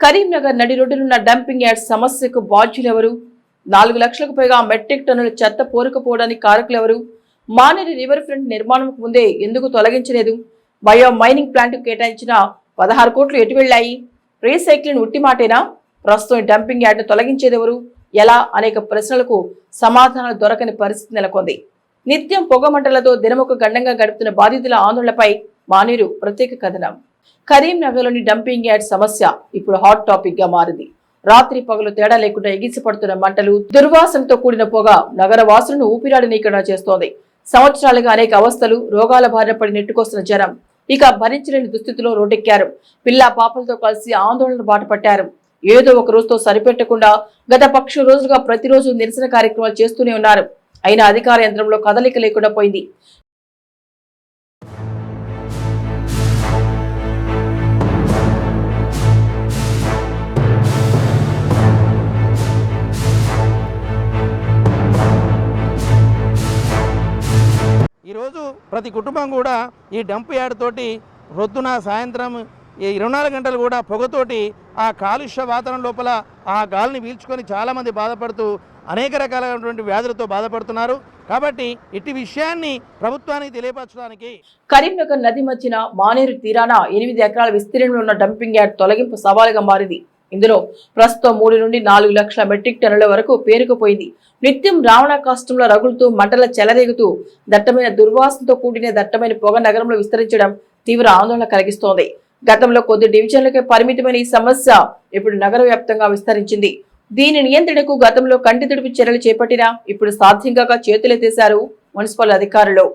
కరీంనగర్ నడి రోడ్డునున్న dumping yard సమస్యకు బాధ్యులెవరు? 4 లక్షలకు పైగా మెట్రిక్ టన్నుల చెత్త పోరుకుపోవడానికి కారకులెవరు? మానేరు రివర్ ఫ్రంట్ నిర్మాణంకు ముందే ఎందుకు తొలగించలేదు? బయో మైనింగ్ ప్లాంట్ కేటాయించిన 16 కోట్లు ఎటు వెళ్లాయి? రీసైక్లింగ్ ఉట్టి మాటేనా? ప్రస్తుతం డంపింగ్ యార్డ్ ను తొలగించేదెవరు? ఎలా? అనేక ప్రశ్నలకు సమాధానాలు దొరకని పరిస్థితి నెలకొంది. నిత్యం పొగమంటలతో దినముక గండంగా గడుపుతున్న బాధితుల ఆందోళనపై మానేరు ప్రత్యేక కథనం. కరీంనగర్లోని డంపింగ్ యార్డ్ సమస్య ఇప్పుడు హాట్ టాపిక్ గా మారింది. రాత్రి పగలు తేడా లేకుండా ఎగిసిపడుతున్న మంటలు, దుర్వాసనతో కూడిన పొగ నగర వాసులను ఊపిరాడనీయకుండా చేస్తోంది. సంవత్సరాలుగా అనేక అవస్థలు, రోగాల బారిన పడి నెట్టుకొస్తున్న జనం ఇక భరించలేని దుస్థితిలో రోడ్డెక్కారు. పిల్లా పాపలతో కలిసి ఆందోళన బాట పట్టారు. ఏదో ఒక రోజుతో సరిపెట్టకుండా గత 10 రోజులుగా ప్రతిరోజు నిరసన కార్యక్రమాలు చేస్తూనే ఉన్నారు. అయినా అధికార యంత్రంలో కదలిక లేకుండా పోయింది. ఈరోజు ప్రతి కుటుంబం కూడా ఈ డంప్ యార్డ్ తోటి రొద్దున సాయంత్రం 24 గంటలు కూడా పొగతోటి ఆ కాలుష్య వాతావరణం లోపల ఆ గాలిని పీల్చుకొని చాలామంది బాధపడుతూ అనేక రకాలైనటువంటి వ్యాధులతో బాధపడుతున్నారు. కాబట్టి ఇట్టి విషయాన్ని ప్రభుత్వానికి తెలియపరచడానికి కరీంనగర్ నది మధ్యన మానేరు తీరాన 8 ఎకరాల విస్తీర్ణంలో ఉన్న డంపింగ్ యార్డ్ తొలగింపు సవాలుగా మారింది. ఇందులో ప్రస్తుతం 3 నుండి 4 లక్షల మెట్రిక్ టన్నుల వరకు పేరుకుపోయింది. నిత్యం రావణ కాష్టంలో రగులుతూ మంటల చెలరేగుతూ దట్టమైన దుర్వాసనతో కూడిన దట్టమైన పొగ నగరంలో విస్తరించడం తీవ్ర ఆందోళన కలిగిస్తోంది. గతంలో కొద్ది డివిజన్లకే పరిమితమైన ఈ సమస్య ఇప్పుడు నగర వ్యాప్తంగా విస్తరించింది. దీని నియంత్రణకు గతంలో కంటి తుడిపి చర్యలు చేపట్టినా ఇప్పుడు సాధ్యంగా చేతులెత్తేశారు మున్సిపల్ అధికారులు.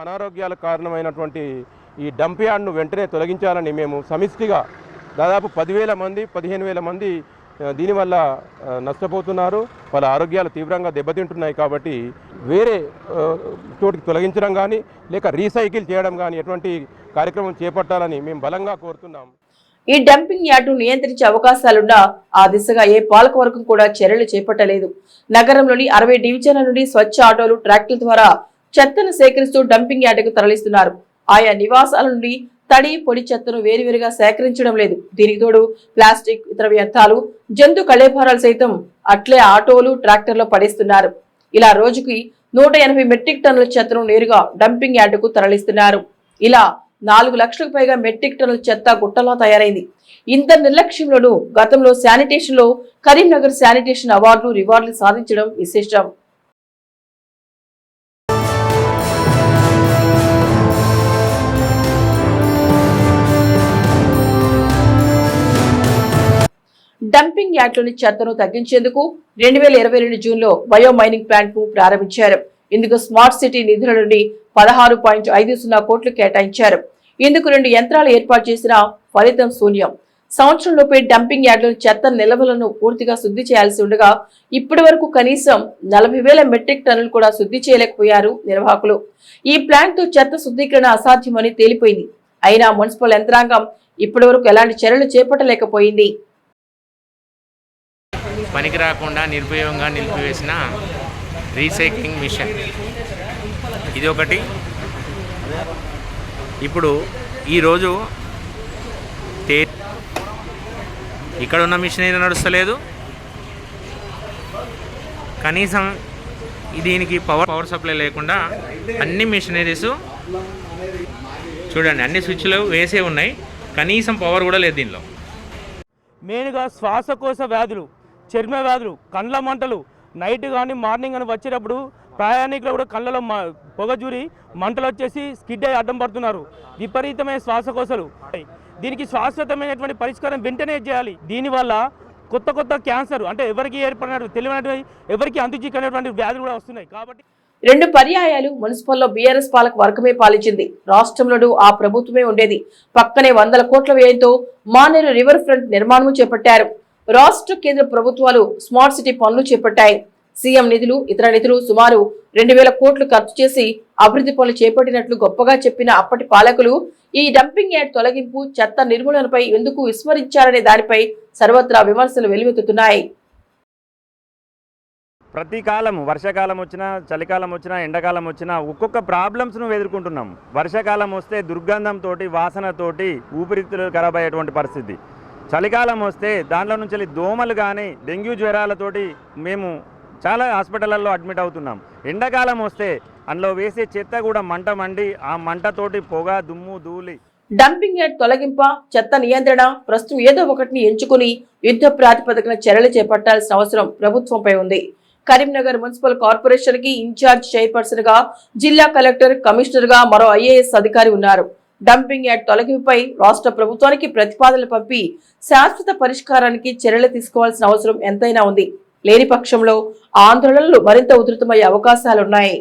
అనారోగ్యాలకు కారణమైనటువంటి ఈ డంప్ యార్డ్ను వెంటనే తొలగించాలని మేము సమిష్టిగా దాదాపు 10,000 మంది 15,000 మంది దీనివల్ల నష్టపోతున్నారు. వాళ్ళ ఆరోగ్యాలు తీవ్రంగా దెబ్బతింటున్నాయి. కాబట్టి వేరే చోటికి తొలగించడం కానీ లేక రీసైకిల్ చేయడం కానీ ఎటువంటి కార్యక్రమం చేపట్టాలని మేము బలంగా కోరుతున్నాం. ఈ డంపింగ్ యార్డును నియంత్రించే అవకాశాలున్నా ఆ దిశగా ఏ పాలకవర్గం కూడా చర్యలు చేపట్టలేదు. నగరంలోని 60 డివిజన్ల నుండి స్వచ్ఛ ఆటోలు, ట్రాక్టర్ల ద్వారా చెత్తను సేకరిస్తూ డంపింగ్ యార్డుకు తరలిస్తున్నారు. ఆయా నివాసాల నుండి తడి, పొడి చెత్తను వేరువేరుగా సేకరించడం లేదు. దీనికి తోడు ప్లాస్టిక్, ఇతర వ్యర్థాలు, జంతు కళేభారాలు సైతం అట్లే ఆటోలు, ట్రాక్టర్లో పడేస్తున్నారు. ఇలా రోజుకి 180 మెట్రిక్ టన్నుల చెత్తను నేరుగా డంపింగ్ యార్డుకు తరలిస్తున్నారు. ఇలా 4 లక్షలకు పైగా మెట్రిక్ టన్నుల చెత్త గుట్టలా తయారైంది. ఇంత నిర్లక్ష్యంలోనూ గతంలో శానిటేషన్ లో కరీంనగర్ శానిటేషన్ అవార్డులు, రివార్డులు సాధించడం విశేషం. డంపింగ్ యార్డ్లోని చెత్తను తగ్గించేందుకు 2022 జూన్లో బయో మైనింగ్ ప్లాంట్ ను ప్రారంభించారు. ఇందుకు స్మార్ట్ సిటీ నిధుల నుండి 16.50 కోట్లు కేటాయించారు. ఇందుకు 2 యంత్రాలు ఏర్పాటు చేసిన ఫలితం శూన్యం. సంవత్సరంలోపే డంపింగ్ యార్డ్లోని చెత్త నిల్వలను పూర్తిగా శుద్ధి చేయాల్సి ఉండగా ఇప్పటి వరకు కనీసం 40,000 మెట్రిక్ టన్నులు కూడా శుద్ధి చేయలేకపోయారు నిర్వాహకులు. ఈ ప్లాంట్ తో చెత్త శుద్ధీకరణ అసాధ్యమని తేలిపోయింది. అయినా మున్సిపల్ యంత్రాంగం ఇప్పటి వరకు ఎలాంటి చర్యలు చేపట్టలేకపోయింది. పనికి రాకుండా నిర్భయంగా నిలిపివేసిన రీసైక్లింగ్ మిషన్ ఇది ఒకటి. ఇప్పుడు ఈరోజు ఇక్కడ ఉన్న మిషన్ అయితే నడుస్తలేదు. కనీసం దీనికి పవర్ సప్లై లేకుండా అన్ని మిషనరీస్ చూడండి, అన్ని స్విచ్లు వేసే ఉన్నాయి. కనీసం పవర్ కూడా లేదు దీనిలో. మెయిన్గా శ్వాసకోశ వ్యాధులు, చర్మ వ్యాధులు, కండ్ల మంటలు, నైట్ కానీ మార్నింగ్ కానీ వచ్చేటప్పుడు ప్రయాణికులు కూడా కళ్ళలో పొగజూరి మంటలు వచ్చేసి స్కిడ్ అయ్యి అడ్డం పడుతున్నారు. విపరీతమైన శ్వాసకోశలు. దీనికి శాశ్వతమైనటువంటి పరిష్కారం వెంటనే చేయాలి. దీనివల్ల కొత్త కొత్త క్యాన్సర్ అంటే ఎవరికి ఏర్పడినటువంటి తెలియనటువంటి ఎవరికి అంతుచిక్కనేటువంటి వ్యాధులు కూడా వస్తున్నాయి. కాబట్టి 2 పర్యాయాలు మున్సిపల్లో బీఆర్ఎస్ పాలక వర్గమే పాలించింది. రాష్ట్రంలో ఆ ప్రభుత్వమే ఉండేది. పక్కనే 100 కోట్ల వ్యయంతో మానేరు రివర్ ఫ్రంట్ నిర్మాణం చేపట్టారు. రాష్ట్ర, కేంద్ర ప్రభుత్వాలు స్మార్ట్ సిటీ పనులు చేపట్టాయి. సీఎం నిధులు, ఇతర నిధులు సుమారు 2,000 కోట్లు ఖర్చు చేసి అభివృద్ధి పనులు చేపట్టినట్లు గొప్పగా చెప్పిన అప్పటి పాలకులు ఈ డంపింగ్ యార్డ్ తొలగింపు, చెత్త నిర్మూలనపై ఎందుకు విస్మరించారనే దానిపై సర్వత్రా విమర్శలు వెల్లువెత్తుతున్నాయి. ప్రతి కాలము వర్షాకాలం వచ్చినా, చలికాలం వచ్చినా, ఎండాకాలం వచ్చినా ఒక్కొక్క ప్రాబ్లమ్స్ను ఎదుర్కొంటున్నాం. వర్షాకాలం వస్తే దుర్గంధంతో, వాసనతోటి ఊపిరితిత్తులు ఖరాబ్ అయ్యేటువంటి పరిస్థితి. చలికాలం వస్తే దాంట్లో నుంచి దోమలు కానీ, డెంగ్యూ జ్వరాలతోటి మేము చాలా హాస్పిటళ్ళల్లో అడ్మిట్ అవుతున్నాం. ఎండాకాలం వస్తే అందులో వేసే చెత్త కూడా మంట మండి ఆ మంటతోటి పొగ, దుమ్ము, ధూళి. డంపింగ్ యార్డ్ తొలగింప, చెత్త నియంత్రణ, ప్రస్తుతం ఏదో ఒకటిని ఎంచుకుని యుద్ధ ప్రాతిపదికన చర్యలు చేపట్టాల్సిన అవసరం ప్రభుత్వంపై ఉంది. కరీంనగర్ మున్సిపల్ కార్పొరేషన్ కి ఇన్ఛార్జ్ చైర్పర్సన్ గా జిల్లా కలెక్టర్, కమిషనర్ గా మరో ఐఏఎస్ అధికారి ఉన్నారు. డంపింగ్ యార్డ్ తొలగింపుపై రాష్ట్ర ప్రభుత్వానికి ప్రతిపాదనలు పంపి శాశ్వత పరిష్కారానికి చర్యలు తీసుకోవాల్సిన అవసరం ఎంతైనా ఉంది. లేని పక్షంలో ఆందోళనలు మరింత ఉధృతమయ్యే అవకాశాలున్నాయి.